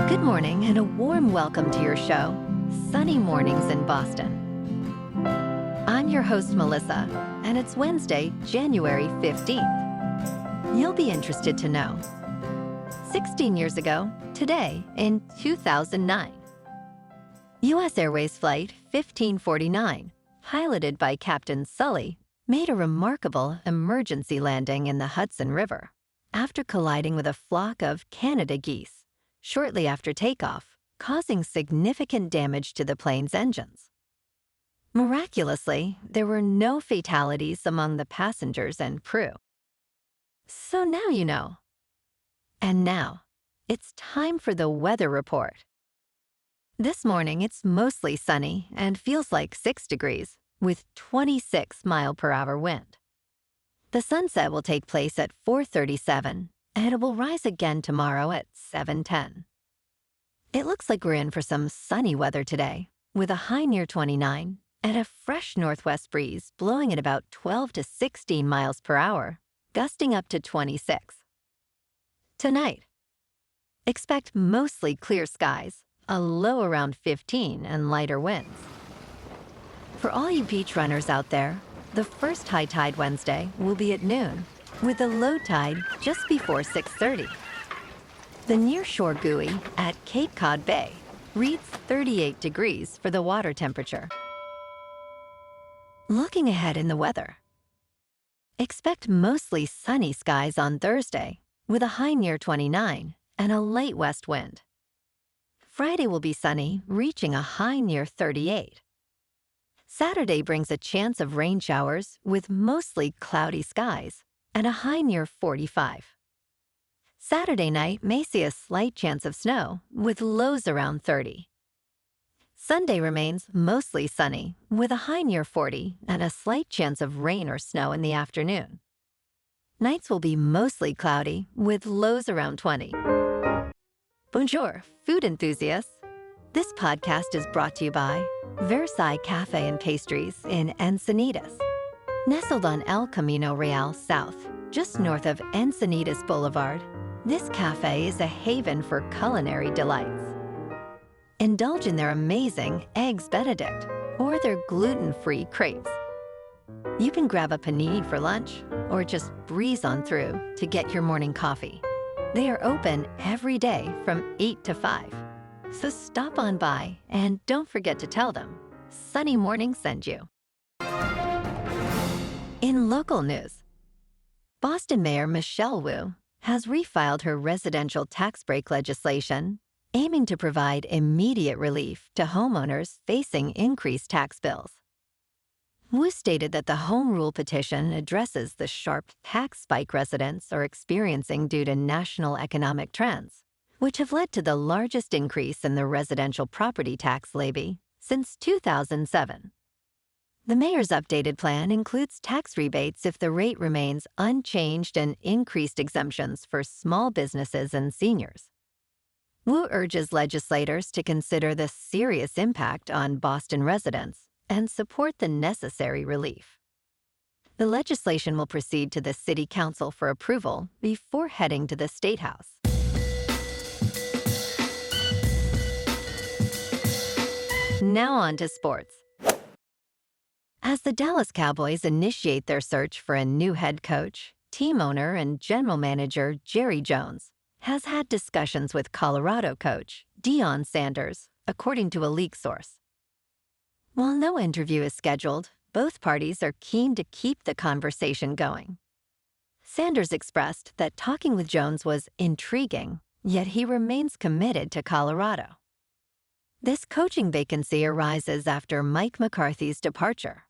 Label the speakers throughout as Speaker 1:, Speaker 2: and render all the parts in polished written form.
Speaker 1: Good morning and a warm welcome to your show, Sunny Mornings in Boston. I'm your host, Melissa, and it's Wednesday, January 15th. You'll be interested to know. 16 years ago, today, in 2009, U.S. Airways Flight 1549, piloted by Captain Sully, made a remarkable emergency landing in the Hudson River after colliding with a flock of Canada geese shortly after takeoff, causing significant damage to the plane's engines. Miraculously, there were no fatalities among the passengers and crew. So now you know. And now, it's time for the weather report. This morning, it's mostly sunny and feels like 6 degrees, with 26-mile-per-hour wind. The sunset will take place at 4:37, and it will rise again tomorrow at 7:10. It looks like we're in for some sunny weather today, with a high near 29 and a fresh northwest breeze blowing at about 12 to 16 miles per hour, gusting up to 26. Tonight, expect mostly clear skies, a low around 15 and lighter winds. For all you beach runners out there, the first high tide Wednesday will be at noon, with the low tide just before 6:30. The nearshore buoy at Cape Cod Bay reads 38 degrees for the water temperature. Looking ahead in the weather, expect mostly sunny skies on Thursday, with a high near 29 and a light west wind. Friday will be sunny, reaching a high near 38. Saturday brings a chance of rain showers with mostly cloudy skies and a high near 45. Saturday night may see a slight chance of snow with lows around 30. Sunday remains mostly sunny with a high near 40 and a slight chance of rain or snow in the afternoon. Nights will be mostly cloudy with lows around 20. Bonjour, food enthusiasts. This podcast is brought to you by Versailles Cafe and Pastries in Encinitas. Nestled on El Camino Real South, just north of Encinitas Boulevard, this cafe is a haven for culinary delights. Indulge in their amazing Eggs Benedict or their gluten-free crepes. You can grab a panini for lunch or just breeze on through to get your morning coffee. They are open every day from 8 to 5. So stop on by and don't forget to tell them Sunny Morning sent you. In local news, Boston Mayor Michelle Wu has refiled her residential tax break legislation, aiming to provide immediate relief to homeowners facing increased tax bills. Wu stated that the Home Rule petition addresses the sharp tax spike residents are experiencing due to national economic trends, which have led to the largest increase in the residential property tax levy since 2007. The mayor's updated plan includes tax rebates if the rate remains unchanged and increased exemptions for small businesses and seniors. Wu urges legislators to consider the serious impact on Boston residents and support the necessary relief. The legislation will proceed to the City Council for approval before heading to the State House. Now on to sports. As the Dallas Cowboys initiate their search for a new head coach, team owner and general manager Jerry Jones has had discussions with Colorado coach Deion Sanders, according to a leak source. While no interview is scheduled, both parties are keen to keep the conversation going. Sanders expressed that talking with Jones was intriguing, yet he remains committed to Colorado. This coaching vacancy arises after Mike McCarthy's departure.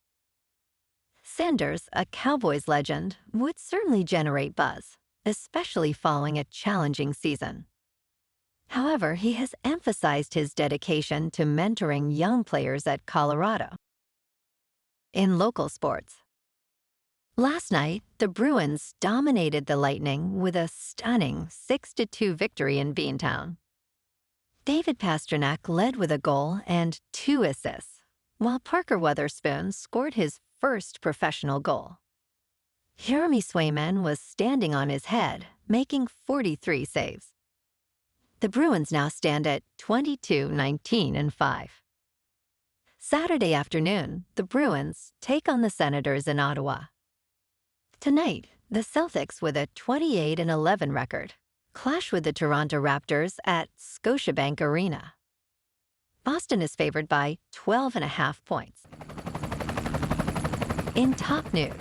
Speaker 1: Sanders, a Cowboys legend, would certainly generate buzz, especially following a challenging season. However, he has emphasized his dedication to mentoring young players at Colorado. In local sports, last night, the Bruins dominated the Lightning with a stunning 6-2 victory in Beantown. David Pastrnak led with a goal and 2 assists, while Parker Weatherspoon scored his first professional goal. Jeremy Swayman was standing on his head, making 43 saves. The Bruins now stand at 22-19-5. Saturday afternoon, the Bruins take on the Senators in Ottawa. Tonight, the Celtics, with a 28-11 record, clash with the Toronto Raptors at Scotiabank Arena. Boston is favored by 12.5 points. In top news,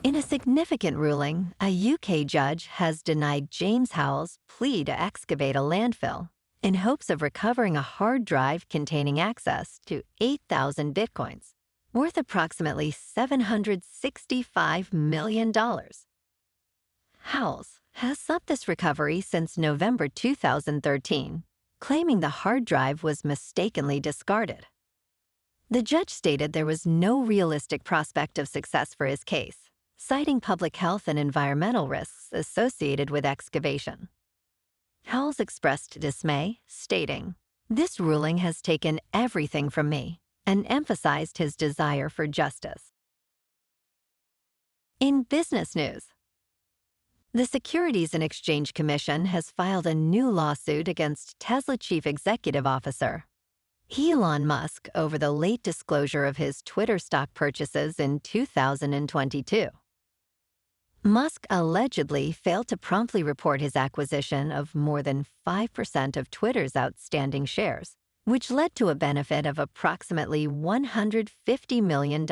Speaker 1: in a significant ruling, a UK judge has denied James Howell's plea to excavate a landfill in hopes of recovering a hard drive containing access to 8,000 bitcoins, worth approximately $765 million. Howells has sought this recovery since November 2013, claiming the hard drive was mistakenly discarded. The judge stated there was no realistic prospect of success for his case, citing public health and environmental risks associated with excavation. Howells expressed dismay, stating, "This ruling has taken everything from me," and emphasized his desire for justice. In business news, the Securities and Exchange Commission has filed a new lawsuit against Tesla Chief Executive Officer Elon Musk over the late disclosure of his Twitter stock purchases in 2022. Musk allegedly failed to promptly report his acquisition of more than 5% of Twitter's outstanding shares, which led to a benefit of approximately $150 million.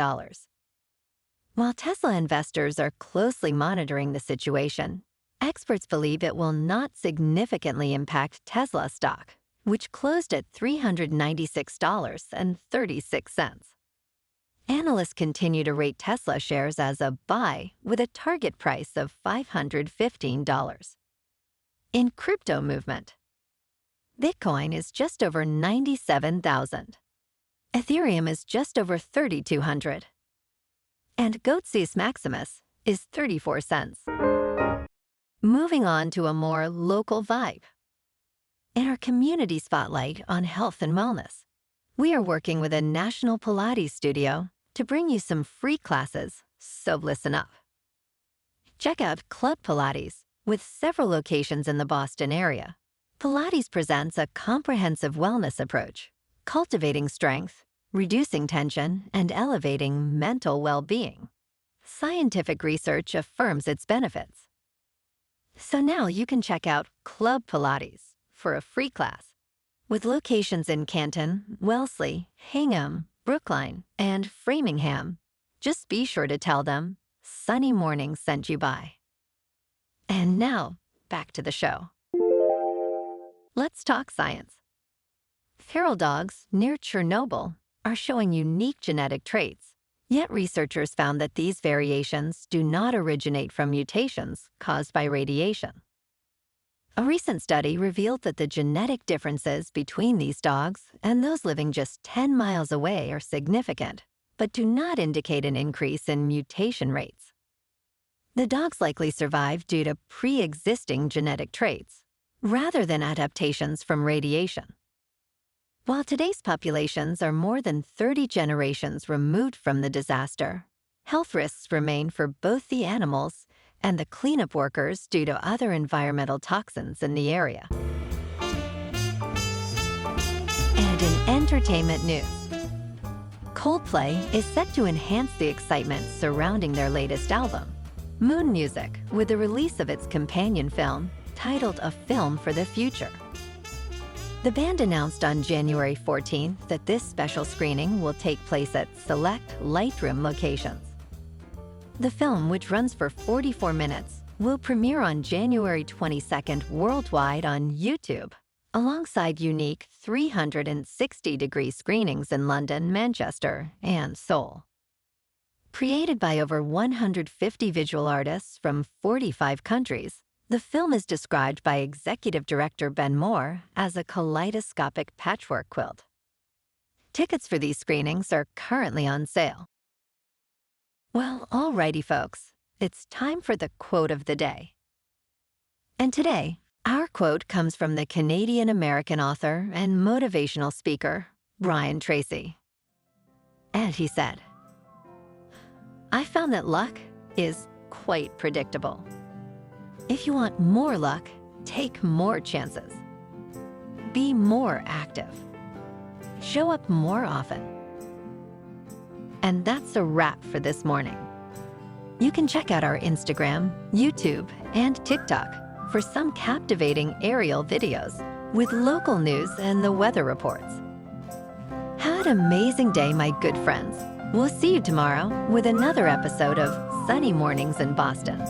Speaker 1: While Tesla investors are closely monitoring the situation, experts believe it will not significantly impact Tesla stock, which closed at $396.36. Analysts continue to rate Tesla shares as a buy with a target price of $515. In crypto movement, Bitcoin is just over 97,000. Ethereum is just over 3,200. And Goatsis Maximus is 34 cents. Moving on to a more local vibe. In our community spotlight on health and wellness, we are working with a national Pilates studio to bring you some free classes, so listen up. Check out Club Pilates, with several locations in the Boston area. Pilates presents a comprehensive wellness approach, cultivating strength, reducing tension, and elevating mental well-being. Scientific research affirms its benefits. So now you can check out Club Pilates for a free class. With locations in Canton, Wellesley, Hingham, Brookline, and Framingham, just be sure to tell them Sunny Mornings sent you by. And now, back to the show. Let's talk science. Feral dogs near Chernobyl are showing unique genetic traits, yet researchers found that these variations do not originate from mutations caused by radiation. A recent study revealed that the genetic differences between these dogs and those living just 10 miles away are significant, but do not indicate an increase in mutation rates. The dogs likely survived due to pre-existing genetic traits, rather than adaptations from radiation. While today's populations are more than 30 generations removed from the disaster, health risks remain for both the animals and the cleanup workers due to other environmental toxins in the area. And in entertainment news, Coldplay is set to enhance the excitement surrounding their latest album, Moon Music, with the release of its companion film titled A Film for the Future. The band announced on January 14th that this special screening will take place at select Lightroom locations. The film, which runs for 44 minutes, will premiere on January 22nd worldwide on YouTube, alongside unique 360-degree screenings in London, Manchester, and Seoul. Created by over 150 visual artists from 45 countries, the film is described by executive director Ben Moore as a kaleidoscopic patchwork quilt. Tickets for these screenings are currently on sale. Well, alrighty, folks, it's time for the quote of the day. And today, our quote comes from the Canadian-American author and motivational speaker, Brian Tracy. And he said, "I found that luck is quite predictable. If you want more luck, take more chances. Be more active. Show up more often. And that's a wrap for this morning. You can check out our Instagram, YouTube, and TikTok for some captivating aerial videos with local news and the weather reports. Have an amazing day, my good friends. We'll see you tomorrow with another episode of Sunny Mornings in Boston.